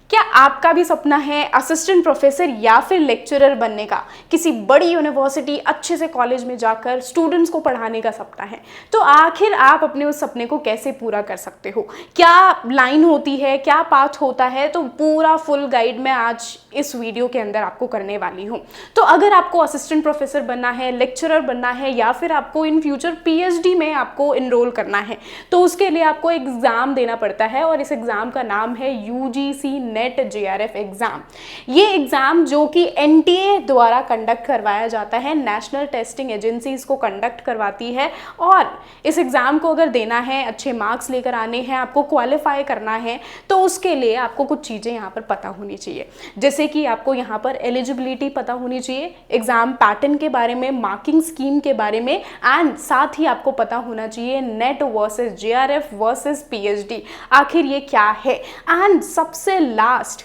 क्या आपका भी सपना है असिस्टेंट प्रोफेसर या फिर लेक्चरर बनने का, किसी बड़ी यूनिवर्सिटी अच्छे से कॉलेज में जाकर स्टूडेंट्स को पढ़ाने का सपना है? तो आखिर आप अपने उस सपने को कैसे पूरा कर सकते हो, क्या लाइन होती है, क्या पाथ होता है, तो पूरा फुल गाइड मैं आज इस वीडियो के अंदर आपको करने वाली हूँ। तो अगर आपको असिस्टेंट प्रोफेसर बनना है, लेक्चरर बनना है या फिर आपको इन फ्यूचर पीएचडी में आपको इनरोल करना है, तो उसके लिए आपको एग्ज़ाम देना पड़ता है और इस एग्ज़ाम का नाम है यूजीसी नेट जेआरएफ एग्ज़ाम। ये एग्ज़ाम जो कि एनटीए द्वारा कंडक्ट करवाया जाता है, नेशनल टेस्टिंग एजेंसी इसको कंडक्ट करवाती है। और इस एग्ज़ाम को अगर देना है, अच्छे मार्क्स लेकर आने हैं, आपको क्वालिफाई करना है, तो उसके लिए आपको कुछ चीज़ें यहाँ पर पता होनी चाहिए। जैसे कि आपको यहाँ पर एलिजिबिलिटी पता होनी चाहिए, एग्ज़ाम पैटर्न के बारे में, मार्किंग स्कीम के बारे में, एंड साथ ही आपको पता होना चाहिए net versus JRF versus PhD आखिर ये क्या है। एंड सबसे last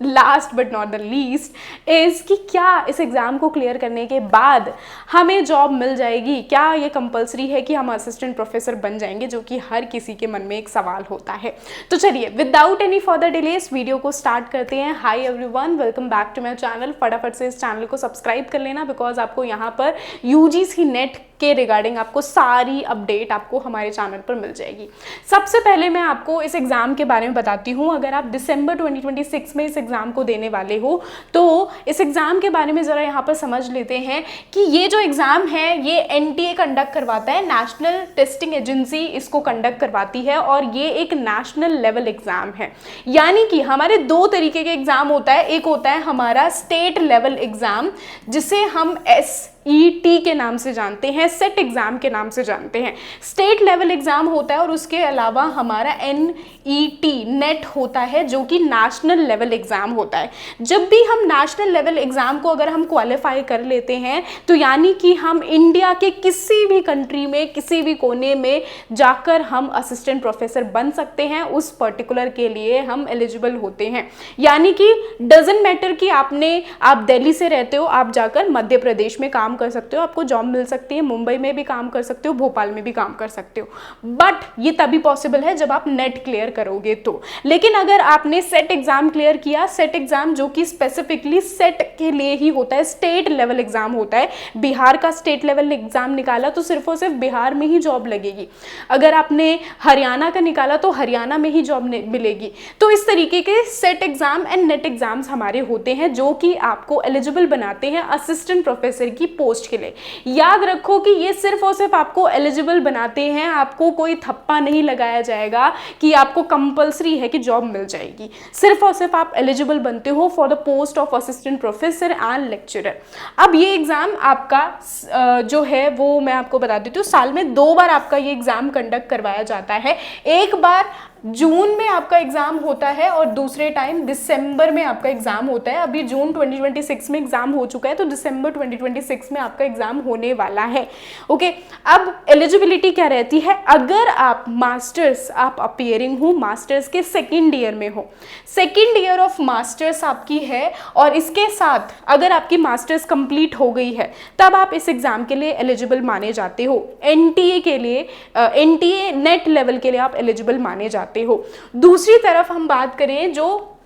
last but not the least is कि क्या इस एग्ज़ाम को क्लियर करने के बाद हमें जॉब मिल जाएगी, क्या ये कंपलसरी है कि हम असिस्टेंट प्रोफेसर बन जाएंगे, जो कि हर किसी के मन में एक सवाल होता है। तो चलिए विदाउट एनी फर्दर डिले इस वीडियो को स्टार्ट करते हैं। Hi everyone, welcome back to my channel. फटाफट से इस चैनल को सब्सक्राइब कर लेना, बिकॉज आपको यहाँ पर यूजीसी नेट के रिगार्डिंग आपको सारी अपडेट आपको हमारे चैनल पर मिल जाएगी। सबसे पहले मैं आपको इस एग्ज़ाम के बारे में बताती हूँ। अगर आप दिसंबर 2026 में इस एग्ज़ाम को देने वाले हो, तो इस एग्ज़ाम के बारे में ज़रा यहाँ पर समझ लेते हैं कि ये जो एग्ज़ाम है ये एनटीए कंडक्ट करवाता है, नेशनल टेस्टिंग एजेंसी इसको कंडक्ट करवाती है, और ये एक नेशनल लेवल एग्ज़ाम है। यानी कि हमारे दो तरीके के एग्ज़ाम होता है। एक होता है हमारा स्टेट लेवल एग्ज़ाम, जिसे हम SET के नाम से जानते हैं, सेट एग्जाम के नाम से जानते हैं। स्टेट लेवल एग्जाम होता है, और उसके अलावा हमारा NET नेट होता है, जो कि नेशनल लेवल एग्जाम होता है। जब भी हम नेशनल लेवल एग्जाम को अगर हम क्वालिफाई कर लेते हैं, तो यानी कि हम इंडिया के किसी भी कंट्री में, किसी भी कोने में जाकर हम असिस्टेंट प्रोफेसर बन सकते हैं। उस पर्टिकुलर के लिए हम एलिजिबल होते हैं। यानी कि डजेंट मैटर कि आप दिल्ली से रहते हो, आप जाकर मध्य प्रदेश में काम कर सकते हो, आपको जॉब मिल सकती है। मुंबई में भी काम कर सकते हो, भोपाल में भी काम कर सकते हो, बट ये तभी पॉसिबल है जब आप नेट क्लियर करोगे तो। लेकिन अगर आपने सेट एग्जाम क्लियर किया, सेट एग्जाम जो कि स्पेसिफिकली सेट के लिए ही होता है, स्टेट लेवल एग्जाम होता है, बिहार का स्टेट लेवल एग्जाम निकाला तो सिर्फ और सिर्फ बिहार में ही जॉब लगेगी। अगर आपने हरियाणा का निकाला तो हरियाणा में ही जॉब मिलेगी। तो इस तरीके के set exam and net exams हमारे होते हैं, जो कि आपको एलिजिबल बनाते हैं असिस्टेंट प्रोफेसर की पोस्ट के लिए। याद रखो कि ये सिर्फ और सिर्फ आपको एलिजिबल बनाते हैं, आपको कोई थप्पा नहीं लगाया जाएगा कि आपको कंपलसरी है कि जॉब मिल जाएगी। सिर्फ और सिर्फ आप एलिजिबल बनते हो for the post of assistant professor and lecturer. अब ये एग्जाम आपका जो है वो मैं आपको बता देती हूँ, साल में 2 बार आपका ये एग्जाम कंडक्ट करवाया जाता है। एक बार जून में आपका एग्जाम होता है और दूसरे टाइम दिसंबर में आपका एग्जाम होता है। अभी जून 2026 में एग्जाम हो चुका है, तो दिसंबर 2026 में आपका एग्जाम होने वाला है। ओके, अब एलिजिबिलिटी क्या रहती है? अगर आप मास्टर्स, आप अपीयरिंग हो, मास्टर्स के सेकेंड ईयर में हो, सेकेंड ईयर ऑफ मास्टर्स आपकी है, और इसके साथ अगर आपकी मास्टर्स कंप्लीट हो गई है, तब आप इस एग्जाम के लिए एलिजिबल माने जाते हो। एनटीए के लिए, एनटीए नेट लेवल के लिए आप एलिजिबल माने जाते हो। दूसरी तरफ हम बात करें, जो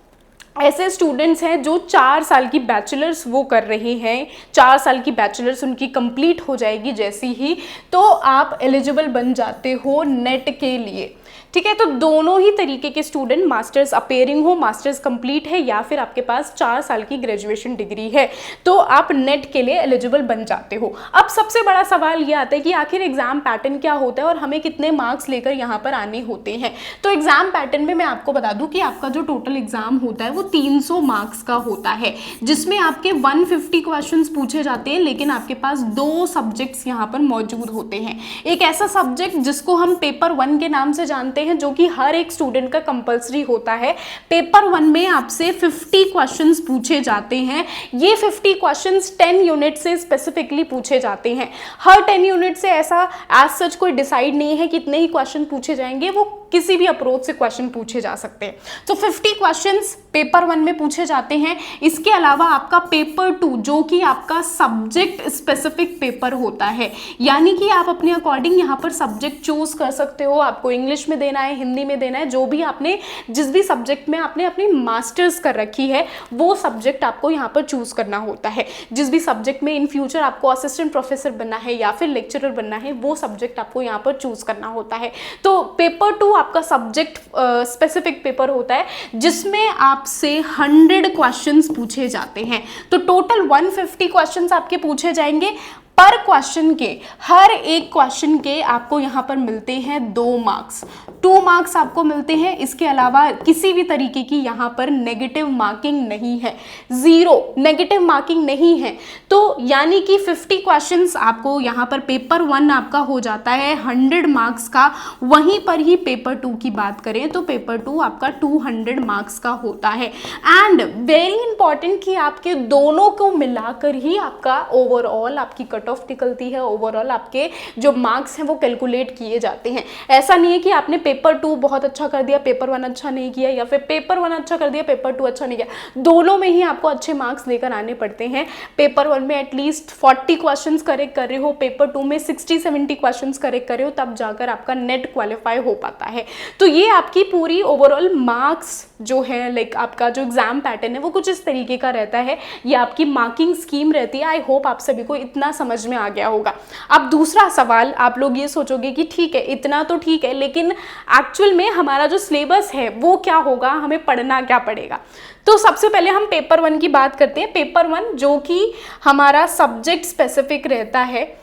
ऐसे स्टूडेंट्स हैं जो 4 साल की बैचलर्स वो कर रहे हैं, 4 साल की बैचलर्स उनकी कंप्लीट हो जाएगी जैसी ही, तो आप एलिजिबल बन जाते हो नेट के लिए। ठीक है, तो दोनों ही तरीके के स्टूडेंट, मास्टर्स अपेयरिंग हो, मास्टर्स कंप्लीट है, या फिर आपके पास 4 साल की ग्रेजुएशन डिग्री है, तो आप नेट के लिए एलिजिबल बन जाते हो। अब सबसे बड़ा सवाल ये आता है कि आखिर एग्जाम पैटर्न क्या होता है और हमें कितने मार्क्स लेकर यहाँ पर आने होते हैं। तो एग्जाम पैटर्न में मैं आपको बता दूं कि आपका जो टोटल एग्जाम होता है वो 300 मार्क्स का होता है, जिसमें आपके 150 क्वेश्चंस पूछे जाते हैं, लेकिन आपके पास 2 सब्जेक्ट्स यहाँ पर मौजूद होते हैं। एक ऐसा सब्जेक्ट जिसको हम पेपर 1 के नाम से जानते हैं, जो कि हर एक स्टूडेंट का कंपलसरी होता है। पेपर 1 में आपसे 50 क्वेश्चंस पूछे जाते हैं। ये 50 क्वेश्चंस 10 यूनिट से स्पेसिफिकली पूछे जाते हैं। हर 10 यूनिट से ऐसा एज सच कोई डिसाइड नहीं है कितने ही क्वेश्चन पूछे जाएंगे, वो किसी भी अप्रोच से क्वेश्चन पूछे जा सकते हैं। तो 50 क्वेश्चंस पेपर 1 में पूछे जाते हैं। इसके अलावा आपका पेपर 2 जो कि आपका सब्जेक्ट स्पेसिफिक पेपर होता है, यानी कि आप अपने अकॉर्डिंग यहाँ पर सब्जेक्ट चूज कर सकते हो, आपको इंग्लिश में देना है, हिंदी में देना है, जो भी आपने जिस भी सब्जेक्ट में आपने अपनी मास्टर्स कर रखी है वो सब्जेक्ट आपको यहाँ पर चूज करना होता है। जिस भी सब्जेक्ट में इन फ्यूचर आपको असिस्टेंट प्रोफेसर बनना है या फिर लेक्चरर बनना है वो सब्जेक्ट आपको यहाँ पर चूज करना होता है। तो पेपर 2 आपका सब्जेक्ट स्पेसिफिक पेपर होता है जिसमें आपसे 100 क्वेश्चंस पूछे जाते हैं। तो टोटल 150 क्वेश्चंस आपके पूछे जाएंगे। पर क्वेश्चन के, हर एक क्वेश्चन के आपको यहाँ पर मिलते हैं 2 मार्क्स, 2 मार्क्स आपको मिलते हैं। इसके अलावा किसी भी तरीके की यहाँ पर नेगेटिव मार्किंग नहीं है, 0 नेगेटिव मार्किंग नहीं है। तो यानी कि 50 क्वेश्चंस आपको यहाँ पर पेपर 1 आपका हो जाता है 100 मार्क्स का। वहीं पर ही पेपर 2 की बात करें तो पेपर 2 आपका 200 मार्क्स का होता है। एंड वेरी इंपॉर्टेंट कि आपके दोनों को मिलाकर ही आपका ओवरऑल आपकी कट ऑफ निकलती है, ओवरऑल आपके जो मार्क्स हैं वो कैलकुलेट किए जाते हैं। ऐसा नहीं है कि आपने पेपर 2 बहुत अच्छा कर दिया, पेपर 1 अच्छा नहीं किया, या फिर पेपर 1 अच्छा कर दिया, पेपर 2 अच्छा नहीं किया। दोनों में ही आपको अच्छे मार्क्स लेकर आने पड़ते हैं। पेपर 1 में एटलीस्ट 40 क्वेश्चंस करेक्ट कर रहे हो, पेपर 2 में 60-70 क्वेश्चंस करेक्ट कर रहे हो, तब जाकर आपका नेट क्वालिफाई हो पाता है। तो ये आपकी पूरी ओवरऑल मार्क्स जो है, लाइक आपका जो एग्जाम पैटर्न है वो कुछ इस तरीके का रहता है। ये आपकी मार्किंग स्कीम रहती है। आई होप आप सभी को इतना समझ में आ गया होगा। अब दूसरा सवाल, आप लोग ये सोचोगे कि ठीक है इतना तो ठीक है, लेकिन एक्चुअल में हमारा जो सिलेबस है वो क्या होगा, हमें पढ़ना क्या पड़ेगा। तो सबसे पहले हम पेपर 1 की बात करते हैं। पेपर 1 जो कि हमारा सब्जेक्ट स्पेसिफिक रहता है,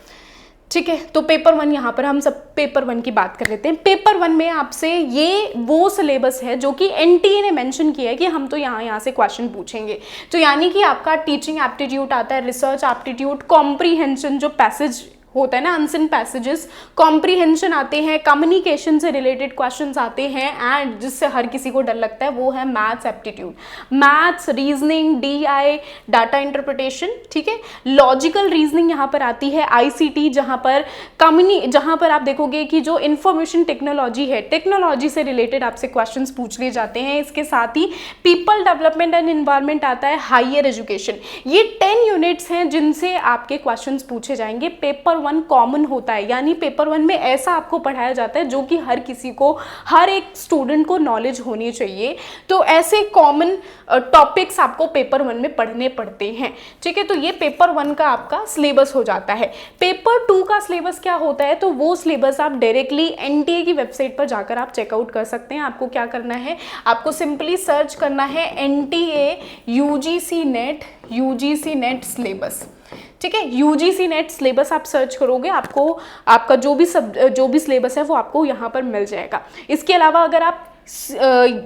ठीक है। तो पेपर 1 यहाँ पर हम सब पेपर 1 की बात कर लेते हैं। पेपर 1 में आपसे ये वो सिलेबस है जो कि एनटीए ने मेंशन किया है कि हम तो यहाँ से क्वेश्चन पूछेंगे। तो यानी कि आपका टीचिंग एप्टीट्यूड आता है, रिसर्च एप्टीट्यूड, कॉम्प्रीहेंशन जो पैसेज होता है ना, अनसिन पैसेजेस, कॉम्प्रीहेंशन आते हैं, कम्युनिकेशन से रिलेटेड क्वेश्चंस आते हैं, एंड जिससे हर किसी को डर लगता है वो है maths aptitude, maths, reasoning, DI, data interpretation, ठीक है। लॉजिकल रीजनिंग यहाँ पर आती है, आईसीटी, जहाँ पर आप देखोगे कि जो इंफॉर्मेशन टेक्नोलॉजी है, टेक्नोलॉजी से रिलेटेड आपसे क्वेश्चंस पूछ लिए जाते हैं। इसके साथ ही पीपल डेवलपमेंट एंड एनवायरनमेंट आता है, हायर एजुकेशन। ये 10 यूनिट्स हैं जिनसे आपके क्वेश्चंस पूछे जाएंगे। पेपर 1 कॉमन होता है, यानी पेपर 1 में ऐसा आपको पढ़ाया जाता है जो कि हर किसी को, हर एक स्टूडेंट को नॉलेज होनी चाहिए। तो ऐसे कॉमन टॉपिक्स आपको पेपर 1 में पढ़ने पड़ते हैं, ठीक है। तो ये पेपर 1 का आपका सिलेबस हो जाता है। पेपर 2 का सिलेबस क्या होता है, तो वो सिलेबस आप डायरेक्टली एनटीए की वेबसाइट पर जाकर आप चेकआउट कर सकते हैं। आपको क्या करना है, आपको सिंपली सर्च करना है एनटीए यूजीसी नेट सिलेबस, ठीक है। यूजीसी नेट सिलेबस आप सर्च करोगे, आपको आपका जो भी सिलेबस है वो आपको यहाँ पर मिल जाएगा। इसके अलावा अगर आप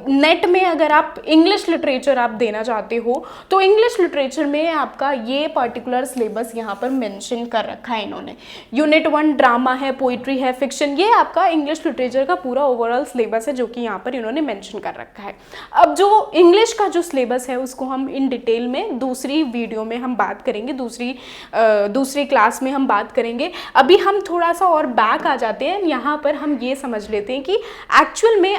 नेट में अगर आप इंग्लिश लिटरेचर आप देना चाहते हो तो इंग्लिश लिटरेचर में आपका ये पर्टिकुलर सिलेबस यहाँ पर मेंशन कर रखा है इन्होंने। यूनिट 1 ड्रामा है, पोइट्री है, फिक्शन, ये आपका इंग्लिश लिटरेचर का पूरा ओवरऑल सिलेबस है जो कि यहाँ पर इन्होंने मेंशन कर रखा है। अब जो इंग्लिश का जो सिलेबस है उसको हम इन डिटेल में दूसरी वीडियो में हम बात करेंगे, दूसरी क्लास में हम बात करेंगे। अभी हम थोड़ा सा और बैक आ जाते हैं, यहाँ पर हम ये समझ लेते हैं कि एक्चुअल में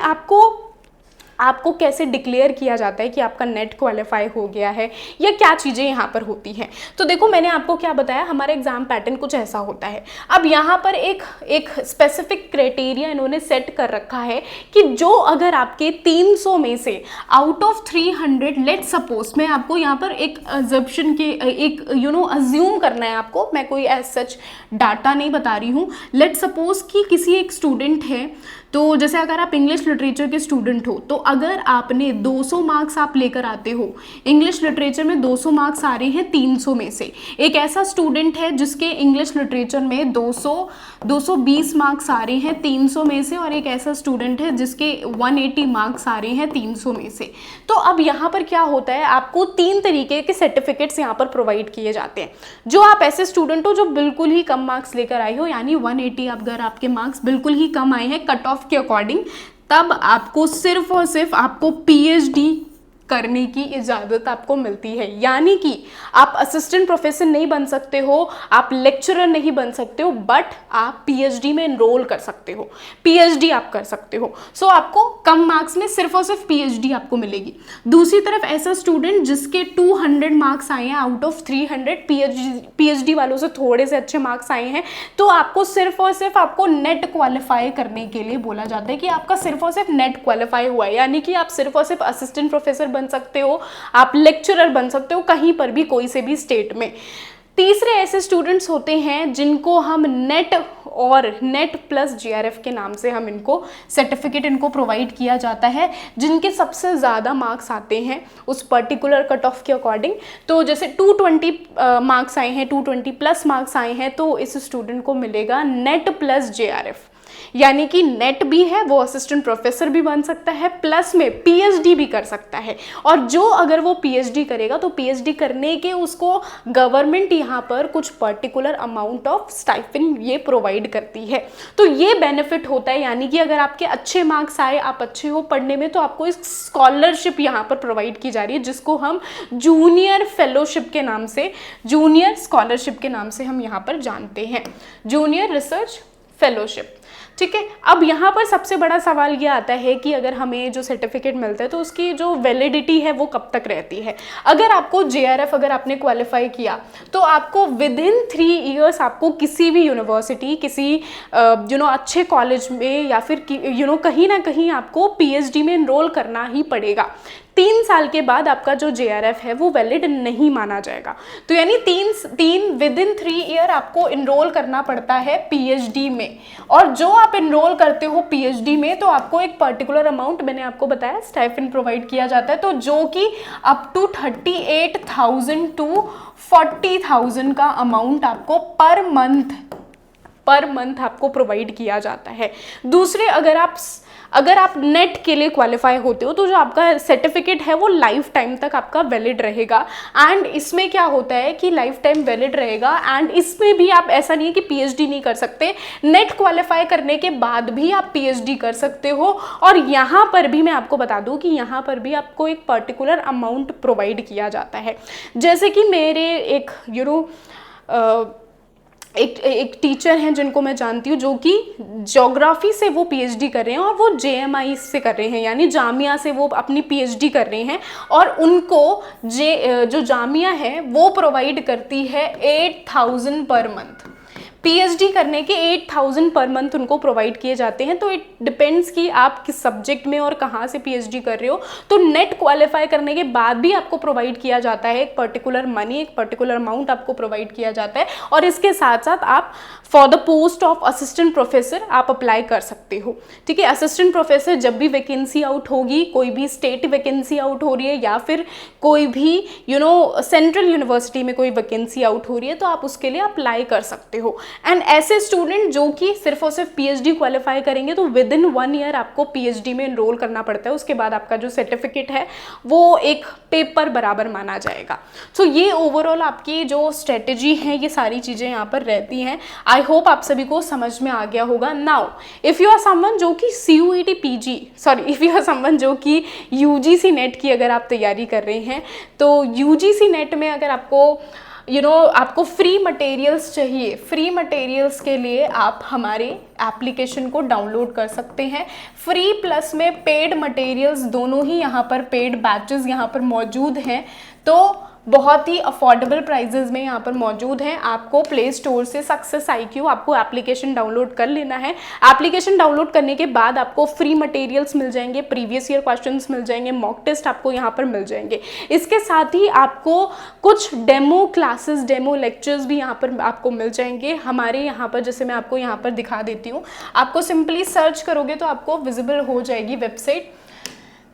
आपको कैसे डिक्लेयर किया जाता है कि आपका नेट क्वालिफाई हो गया है, या क्या चीज़ें यहाँ पर होती हैं। तो देखो मैंने आपको क्या बताया, हमारा एग्जाम पैटर्न कुछ ऐसा होता है। अब यहाँ पर एक स्पेसिफिक क्राइटेरिया इन्होंने सेट कर रखा है कि जो अगर आपके 300 में से आउट ऑफ 300, लेट सपोज, मैं आपको यहाँ पर एक अजम्पशन के अज्यूम करना है आपको, मैं कोई एज सच डाटा नहीं बता रही हूँ। लेट सपोज कि किसी एक स्टूडेंट है, तो जैसे अगर आप इंग्लिश लिटरेचर के स्टूडेंट हो तो अगर आपने 200 मार्क्स आप लेकर आते हो, इंग्लिश लिटरेचर में 200 मार्क्स आ रहे हैं 300 में से, एक ऐसा स्टूडेंट है जिसके इंग्लिश लिटरेचर में 220 मार्क्स आ रहे हैं 300 में से, और एक ऐसा स्टूडेंट है जिसके 180 मार्क्स आ रहे हैं 300 में से। तो अब यहाँ पर क्या होता है, आपको 3 तरीके के सर्टिफिकेट्स यहाँ पर प्रोवाइड किए जाते हैं। जो आप ऐसे स्टूडेंट हो जो बिल्कुल ही कम मार्क्स लेकर आए हो, यानी 180 अगर आपके मार्क्स बिल्कुल ही कम आए हैं कट ऑफ के अकॉर्डिंग, तब आपको सिर्फ और सिर्फ आपको पीएचडी करने की इजाज़त आपको मिलती है। यानी कि आप असिस्टेंट प्रोफेसर नहीं बन सकते हो, आप लेक्चरर नहीं बन सकते हो, बट आप पीएचडी में एनरोल कर सकते हो, पीएचडी आप कर सकते हो। सो आपको कम मार्क्स में सिर्फ और सिर्फ पीएचडी आपको मिलेगी। दूसरी तरफ ऐसा स्टूडेंट जिसके 200 मार्क्स आए हैं आउट ऑफ 300, पीएचडी वालों से थोड़े से अच्छे मार्क्स आए हैं, तो आपको सिर्फ और सिर्फ आपको नेट क्वालिफाई करने के लिए बोला जाता है कि आपका सिर्फ और सिर्फ नेट क्वालिफाई हुआ है। यानी कि आप सिर्फ और सिर्फ असिस्टेंट प्रोफेसर बन सकते हो, आप लेक्चरर बन सकते हो कहीं पर भी, कोई से भी स्टेट में। तीसरे ऐसे स्टूडेंट्स होते हैं जिनको हम नेट और नेट प्लस जीआरएफ के नाम से हम इनको सर्टिफिकेट इनको प्रोवाइड किया जाता है, जिनके सबसे ज़्यादा मार्क्स आते हैं उस पर्टिकुलर कट ऑफ के अकॉर्डिंग। तो जैसे 220 मार्क्स आए हैं, 220 प्लस मार्क्स आए हैं, तो इस स्टूडेंट को मिलेगा नेट प्लस जेआरएफ। यानी कि नेट भी है, वो असिस्टेंट प्रोफेसर भी बन सकता है, प्लस में पीएचडी भी कर सकता है। और जो अगर वो पीएचडी करेगा तो पीएचडी करने के उसको गवर्नमेंट यहाँ पर कुछ पर्टिकुलर अमाउंट ऑफ स्टाइपेंड ये प्रोवाइड करती है। तो ये बेनिफिट होता है, यानी कि अगर आपके अच्छे मार्क्स आए, आप अच्छे हो पढ़ने में, तो आपको एक स्कॉलरशिप यहाँ पर प्रोवाइड की जा रही है, जिसको हम जूनियर फेलोशिप के नाम से, जूनियर स्कॉलरशिप के नाम से हम यहाँ पर जानते हैं, जूनियर रिसर्च फेलोशिप। ठीक है, अब यहाँ पर सबसे बड़ा सवाल ये आता है कि अगर हमें जो सर्टिफिकेट मिलता है तो उसकी जो वैलिडिटी है वो कब तक रहती है। अगर आपको जेआरएफ अगर आपने क्वालिफाई किया तो आपको विद इन 3 ईयर्स आपको किसी भी यूनिवर्सिटी, किसी अच्छे कॉलेज में या फिर कहीं ना कहीं आपको पीएचडी में एनरोल करना ही पड़ेगा। 3 साल के बाद आपका जो जेआरएफ है वो वैलिड नहीं माना जाएगा। तो यानी तीन विद इन 3 ईयर आपको इनरोल करना पड़ता है पीएचडी में। और जो आप इनरोल करते हो पीएचडी में तो आपको एक पर्टिकुलर अमाउंट, मैंने आपको बताया, स्टाइपेंड प्रोवाइड किया जाता है, तो जो कि अप टू 38,000 टू 40,000 का अमाउंट आपको पर मंथ आपको प्रोवाइड किया जाता है। दूसरे, अगर आप नेट के लिए क्वालिफाई होते हो तो जो आपका सर्टिफिकेट है वो लाइफ टाइम तक आपका वैलिड रहेगा। एंड इसमें क्या होता है कि लाइफ टाइम वैलिड रहेगा, एंड इसमें भी आप, ऐसा नहीं है कि पीएचडी नहीं कर सकते, नेट क्वालिफाई करने के बाद भी आप पीएचडी कर सकते हो। और यहाँ पर भी मैं आपको बता दूँ कि यहाँ पर भी आपको एक पर्टिकुलर अमाउंट प्रोवाइड किया जाता है। जैसे कि मेरे एक एक टीचर हैं जिनको मैं जानती हूँ, जो कि ज्योग्राफी से वो पीएचडी कर रहे हैं और वो जेएमआई से कर रहे हैं, यानी जामिया से वो अपनी पीएचडी कर रहे हैं। और उनको जो जामिया है वो प्रोवाइड करती है 8,000 पर मंथ। पीएचडी करने के 8,000 पर मंथ उनको प्रोवाइड किए जाते हैं। तो इट डिपेंड्स कि आप किस सब्जेक्ट में और कहाँ से पीएचडी कर रहे हो। तो नेट क्वालिफाई करने के बाद भी आपको प्रोवाइड किया जाता है एक पर्टिकुलर मनी, एक पर्टिकुलर अमाउंट आपको प्रोवाइड किया जाता है। और इसके साथ साथ आप for the post of assistant professor आप अप्लाई कर सकते हो। ठीक है, असिस्टेंट प्रोफेसर जब भी वैकेंसी आउट होगी, कोई भी स्टेट वैकेंसी आउट हो रही है या फिर कोई भी सेंट्रल यूनिवर्सिटी में कोई वैकेंसी आउट हो रही है, तो आप उसके लिए अप्लाई कर सकते हो। एंड ऐसे स्टूडेंट जो कि सिर्फ और सिर्फ पीएचडी क्वालिफाई करेंगे तो विद इन 1 ईयर आपको पीएचडी में एनरोल करना पड़ता है। उसके बाद आपका जो सर्टिफिकेट है वो एक पेपर बराबर माना जाएगा। सो ये ओवरऑल आपकी जो स्ट्रेटेजी है, ये सारी चीज़ें यहाँ पर रहती हैं। आई होप आप सभी को समझ में आ गया होगा। Now if you are someone जो कि CUET PG, if you are someone जो कि UGC नेट की अगर आप तैयारी कर रहे हैं, तो UGC नेट में अगर आपको आपको फ्री मटेरियल्स चाहिए, फ्री मटेरियल्स के लिए आप हमारे एप्लीकेशन को डाउनलोड कर सकते हैं। फ्री प्लस में पेड मटेरियल्स दोनों ही यहाँ पर, पेड बैचेस यहाँ पर मौजूद हैं, तो बहुत ही अफोर्डेबल प्राइजेज में यहाँ पर मौजूद हैं। आपको प्ले स्टोर से सक्सेस IQ आपको एप्लीकेशन डाउनलोड कर लेना है। एप्लीकेशन डाउनलोड करने के बाद आपको फ्री मटेरियल्स मिल जाएंगे, प्रीवियस ईयर क्वेश्चंस मिल जाएंगे, मॉक टेस्ट आपको यहाँ पर मिल जाएंगे। इसके साथ ही आपको कुछ डेमो क्लासेस, डेमो लेक्चर्स भी यहाँ पर आपको मिल जाएंगे हमारे यहाँ पर। जैसे मैं आपको यहाँ पर दिखा देती हूँ, आपको सिंपली सर्च करोगे तो आपको विजिबल हो जाएगी वेबसाइट।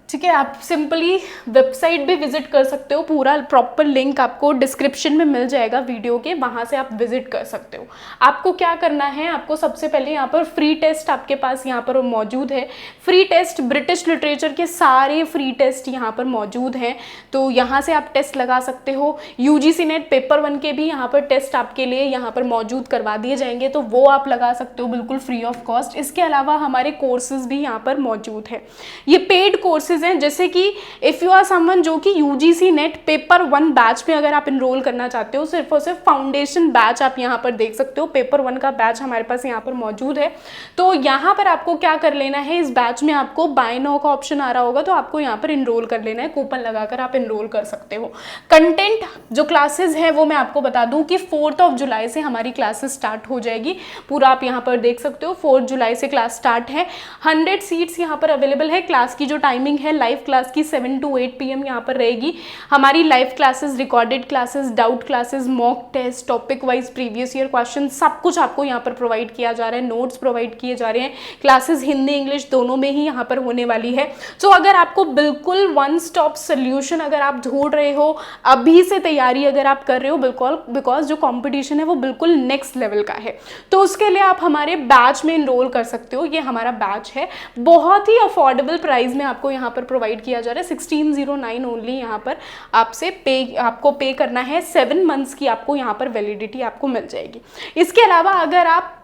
ठीक है, आप सिंपली वेबसाइट भी विजिट कर सकते हो, पूरा प्रॉपर लिंक आपको डिस्क्रिप्शन में मिल जाएगा वीडियो के, वहाँ से आप विजिट कर सकते हो। आपको क्या करना है, आपको सबसे पहले यहाँ पर फ्री टेस्ट आपके पास यहाँ पर मौजूद है। फ्री टेस्ट, ब्रिटिश लिटरेचर के सारे फ्री टेस्ट यहाँ पर मौजूद हैं, तो यहाँ से आप टेस्ट लगा सकते हो। UGC नेट पेपर 1 के भी यहाँ पर टेस्ट आपके लिए यहाँ पर मौजूद करवा दिए जाएंगे, तो वो आप लगा सकते हो बिल्कुल फ्री ऑफ कॉस्ट। इसके अलावा हमारे कोर्सेज भी यहाँ पर मौजूद है। ये पेड कोर्सेज क्लासेस हैं, जैसे कि इफ़ यू आर समवन जो कि यूजीसी नेट पेपर 1 बैच में अगर आप इनरोल करना चाहते हो, सिर्फ और सिर्फ फाउंडेशन बैच आप यहाँ पर देख सकते हो, पेपर 1 का बैच हमारे पास यहाँ पर मौजूद है। तो यहाँ पर आपको क्या कर लेना है, इस बैच में आपको बाय नाउ का ऑप्शन आ रहा होगा, तो आपको यहाँ पर इनरोल कर लेना है, कूपन लगाकर आप इनरोल कर सकते हो। कंटेंट जो क्लासेस है वो मैं आपको बता दूं कि 4 जुलाई से हमारी क्लासेस स्टार्ट हो जाएगी, पूरा आप यहाँ पर देख सकते हो 4 जुलाई से क्लास स्टार्ट है। 100 सीट्स यहाँ पर अवेलेबल है। क्लास की जो टाइमिंग है लाइव क्लास की 7 to 8 PM यहाँ पर रहेगी। हमारी live classes, recorded classes, doubt classes, mock test, topic wise previous year question, सब कुछ आपको यहाँ पर प्रोवाइड किया जा रहा है, नोट्स प्रोवाइड किए जा रहे हैं। क्लासेस हिंदी इंग्लिश दोनों में ही यहाँ पर होने वाली है। तो अगर आपको बिल्कुल वन स्टॉप सोल्यूशन अगर आप ढूंढ रहे हो, अभी से तैयारी अगर आप कर रहे हो, बिकॉज जो कंपटीशन है वो बिल्कुल नेक्स्ट लेवल का है, तो उसके लिए आप हमारे बैच में इनरोल कर सकते हो। ये हमारा बैच है, बहुत ही अफोर्डेबल प्राइस में आपको यहाँ पर प्रोवाइड किया जा रहा है। 1609 ओनली यहाँ पर आपको पे करना है। 7 मंथ्स की आपको यहाँ पर वैलिडिटी आपको मिल जाएगी। इसके अलावा अगर आप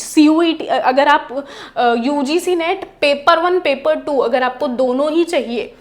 CUET, अगर आप UGC नेट पेपर 1 पेपर 2 अगर आपको दोनों ही चाहिए,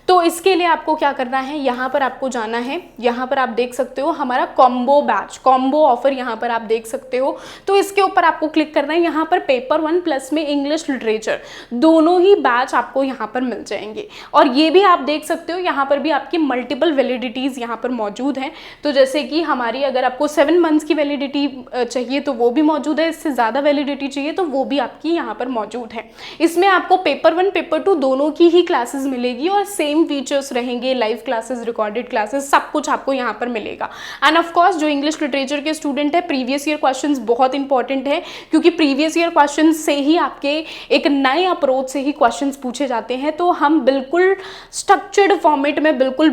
तो इसके लिए आपको क्या करना है, यहाँ पर आपको जाना है। यहाँ पर आप देख सकते हो हमारा कॉम्बो बैच, कॉम्बो ऑफर यहाँ पर आप देख सकते हो। तो इसके ऊपर आपको क्लिक करना है। यहाँ पर पेपर 1 प्लस में इंग्लिश लिटरेचर दोनों ही बैच आपको यहाँ पर मिल जाएंगे। और ये भी आप देख सकते हो, यहाँ पर भी आपकी मल्टीपल वैलिडिटीज़ यहाँ पर मौजूद हैं। तो जैसे कि हमारी अगर आपको 7 मंथ्स की वैलिडिटी चाहिए तो वो भी मौजूद है, इससे ज़्यादा वैलिडिटी चाहिए तो वो भी आपकी यहाँ पर मौजूद है। इसमें आपको पेपर 1 पेपर 2 दोनों की ही क्लासेस मिलेगी और सेम फीचर्स रहेंगे, लाइव क्लासेस, रिकॉर्डेड क्लासेस, सब कुछ आपको यहाँ पर मिलेगा। एंड ऑफ कोर्स जो इंग्लिश लिटरेचर के स्टूडेंट है, प्रीवियस ईयर क्वेश्चंस बहुत इंपॉर्टेंट है, क्योंकि प्रीवियस ईयर क्वेश्चंस से ही आपके एक नए अप्रोच से ही क्वेश्चंस पूछे जाते हैं। तो हम बिल्कुल स्ट्रक्चर्ड फॉर्मेट में, बिल्कुल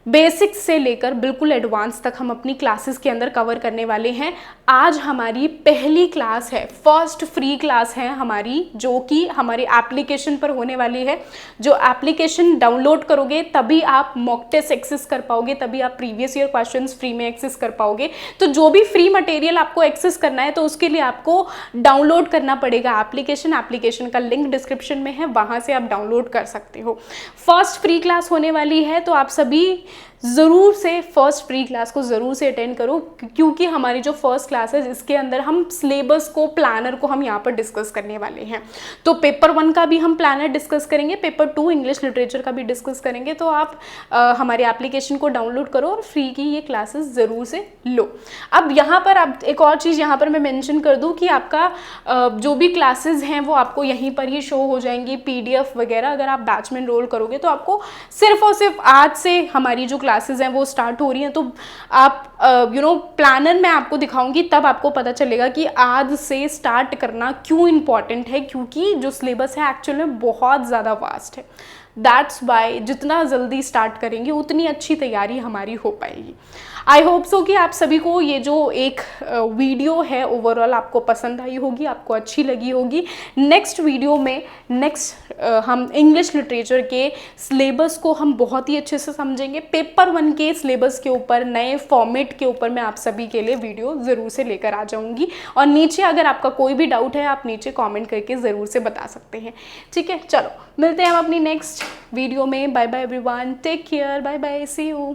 बेसिक्स से लेकर बिल्कुल एडवांस तक हम अपनी क्लासेस के अंदर कवर करने वाले हैं। आज हमारी पहली क्लास है, फर्स्ट फ्री क्लास है हमारी, जो कि हमारे एप्लीकेशन पर होने वाली है। जो एप्लीकेशन डाउनलोड करोगे तभी आप मॉक टेस्ट एक्सेस कर पाओगे, तभी आप प्रीवियस ईयर क्वेश्चंस फ्री में एक्सेस कर पाओगे। तो जो भी फ्री मटेरियल आपको एक्सेस करना है तो उसके लिए आपको डाउनलोड करना पड़ेगा एप्लीकेशन का लिंक डिस्क्रिप्शन में है, वहाँ से आप डाउनलोड कर सकते हो। फर्स्ट फ्री क्लास होने वाली है, तो आप सभी ज़रूर से फर्स्ट फ्री क्लास को ज़रूर से अटेंड करो, क्योंकि हमारी जो फर्स्ट क्लास है इसके अंदर हम सिलेबस को, प्लानर को हम यहाँ पर डिस्कस करने वाले हैं। तो पेपर 1 का भी हम प्लानर डिस्कस करेंगे, पेपर 2 इंग्लिश लिटरेचर का भी डिस्कस करेंगे। तो आप हमारे एप्लीकेशन को डाउनलोड करो और फ्री की ये क्लासेस ज़रूर से लो। अब यहाँ पर आप एक और चीज़ यहाँ पर मैं मेंशन कर दूँ कि आपका जो भी क्लासेस हैं वो आपको यहीं पर ही शो हो जाएंगी, PDF वगैरह। अगर आप बैच में एनरोल करोगे तो आपको सिर्फ और सिर्फ आज से हमारी जो क्लासेस हैं वो स्टार्ट हो रही हैं, तो आप प्लानर मैं आपको दिखाऊंगी, तब आपको पता चलेगा कि आज से स्टार्ट करना क्यों इम्पॉर्टेंट है, क्योंकि जो सिलेबस है एक्चुअल में बहुत ज़्यादा वास्ट है। दैट्स वाई जितना जल्दी स्टार्ट करेंगे उतनी अच्छी तैयारी हमारी हो पाएगी। आई होप सो कि आप सभी को ये जो एक वीडियो है ओवरऑल आपको पसंद आई होगी, आपको अच्छी लगी होगी। नेक्स्ट वीडियो में हम इंग्लिश लिटरेचर के सिलेबस को हम बहुत ही अच्छे से समझेंगे। पेपर 1 के सिलेबस के ऊपर, नए फॉर्मेट के ऊपर मैं आप सभी के लिए वीडियो ज़रूर से लेकर आ जाऊँगी। और नीचे अगर आपका कोई भी डाउट है आप नीचे कॉमेंट करके ज़रूर से बता सकते हैं। ठीक है, चलो मिलते हैं हम अपनी नेक्स्ट वीडियो में। Bye bye everyone, take care, bye bye, see you.